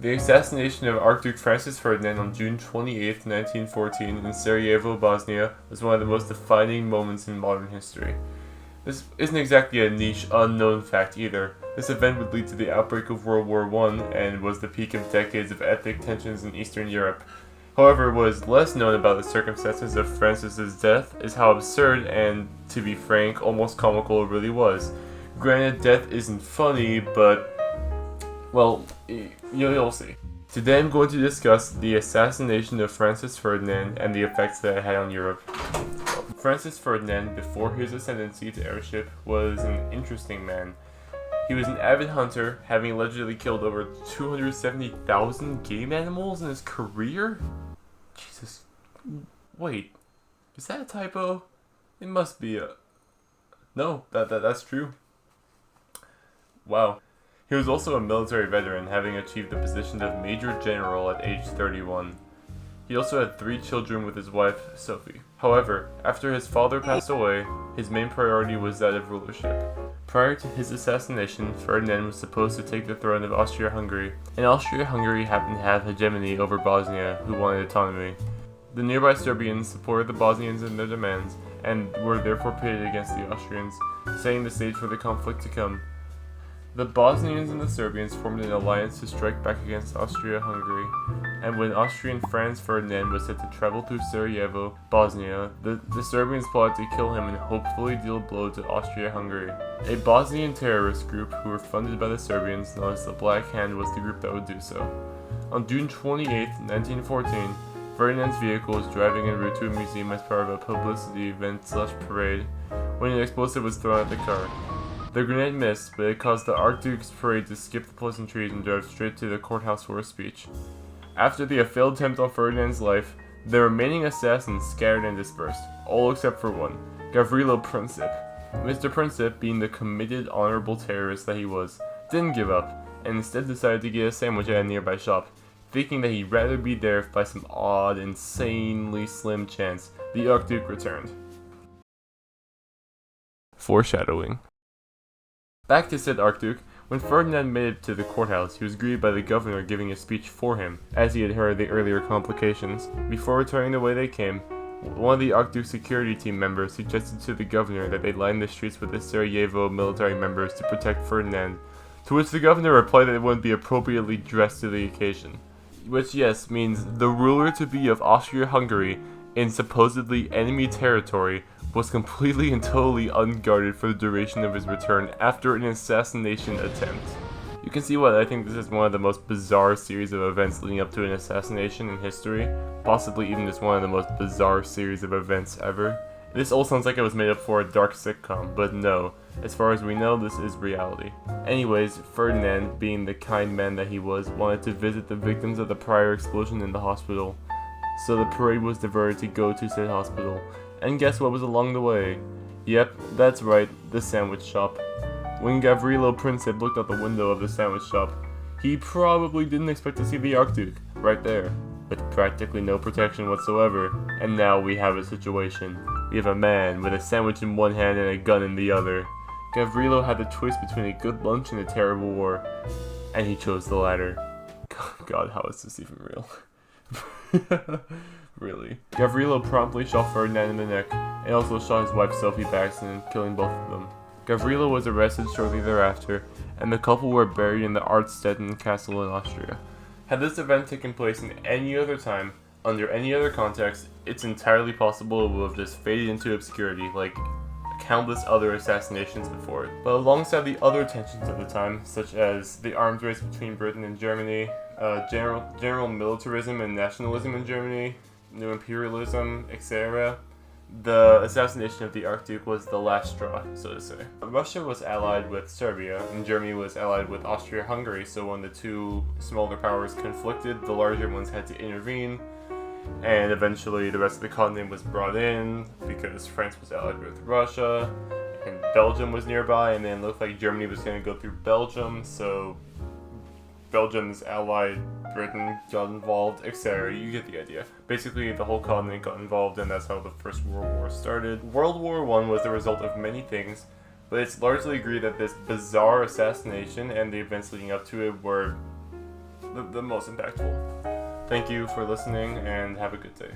The assassination of Archduke Francis Ferdinand on June 28, 1914 in Sarajevo, Bosnia was one of the most defining moments in modern history. This isn't exactly a niche, unknown fact either. This event would lead to the outbreak of World War I and was the peak of decades of ethnic tensions in Eastern Europe. However, what is less known about the circumstances of Francis's death is how absurd and, to be frank, almost comical it really was. Granted, death isn't funny, but well, you'll see. Today I'm going to discuss the assassination of Francis Ferdinand and the effects that it had on Europe. Francis Ferdinand, before his ascendancy to heirship, was an interesting man. He was an avid hunter, having allegedly killed over 270,000 game animals in his career? Jesus. Wait. Is that a typo? It must be a... No, that's true. Wow. He was also a military veteran, having achieved the position of Major General at age 31. He also had 3 children with his wife, Sophie. However, after his father passed away, his main priority was that of rulership. Prior to his assassination, Ferdinand was supposed to take the throne of Austria-Hungary, and Austria-Hungary happened to have hegemony over Bosnia, who wanted autonomy. The nearby Serbians supported the Bosnians in their demands, and were therefore pitted against the Austrians, setting the stage for the conflict to come. The Bosnians and the Serbians formed an alliance to strike back against Austria-Hungary, and when Austrian Franz Ferdinand was set to travel through Sarajevo, Bosnia, the Serbians plotted to kill him and hopefully deal a blow to Austria-Hungary. A Bosnian terrorist group who were funded by the Serbians, known as the Black Hand, was the group that would do so. On June 28, 1914, Ferdinand's vehicle was driving en route to a museum as part of a publicity event/parade when an explosive was thrown at the car. The grenade missed, but it caused the Archduke's parade to skip the pleasantries and drive straight to the courthouse for a speech. After the failed attempt on Ferdinand's life, the remaining assassins scattered and dispersed, all except for one, Gavrilo Princip. Mr. Princip, being the committed, honorable terrorist that he was, didn't give up, and instead decided to get a sandwich at a nearby shop, thinking that he'd rather be there if by some odd, insanely slim chance the Archduke returned. Foreshadowing. Back to said Archduke, when Ferdinand made it to the courthouse, he was greeted by the governor giving a speech for him, as he had heard the earlier complications. Before returning the way they came, one of the Archduke's security team members suggested to the governor that they line the streets with the Sarajevo military members to protect Ferdinand, to which the governor replied that it wouldn't be appropriately dressed to the occasion. Which, yes, means the ruler to be of Austria-Hungary in supposedly enemy territory was completely and totally unguarded for the duration of his return after an assassination attempt. You can see why I think this is one of the most bizarre series of events leading up to an assassination in history, possibly even just one of the most bizarre series of events ever. This all sounds like it was made up for a dark sitcom, but no, as far as we know, this is reality. Anyways, Ferdinand, being the kind man that he was, wanted to visit the victims of the prior explosion in the hospital, so the parade was diverted to go to said hospital. And guess what was along the way? Yep, that's right, the sandwich shop. When Gavrilo Princip looked out the window of the sandwich shop, he probably didn't expect to see the Archduke, right there, with practically no protection whatsoever. And now we have a situation. We have a man with a sandwich in one hand and a gun in the other. Gavrilo had the choice between a good lunch and a terrible war, and he chose the latter. God, how is this even real? Really. Gavrilo promptly shot Ferdinand in the neck, and also shot his wife Sophie by accident, killing both of them. Gavrilo was arrested shortly thereafter, and the couple were buried in the Artstetten castle in Austria. Had this event taken place in any other time, under any other context, it's entirely possible it would have just faded into obscurity, like countless other assassinations before it. But alongside the other tensions of the time, such as the arms race between Britain and Germany, general militarism and nationalism in Germany, new imperialism, etc., the assassination of the Archduke was the last straw, so to say. Russia was allied with Serbia, and Germany was allied with Austria-Hungary, so when the two smaller powers conflicted, the larger ones had to intervene, and eventually the rest of the continent was brought in, because France was allied with Russia, and Belgium was nearby, and then it looked like Germany was going to go through Belgium, so Belgium's allied Britain got involved, etc. You get the idea. Basically, the whole continent got involved, and that's how the First World War started. World War I was the result of many things, but it's largely agreed that this bizarre assassination and the events leading up to it were the most impactful. Thank you for listening, and have a good day.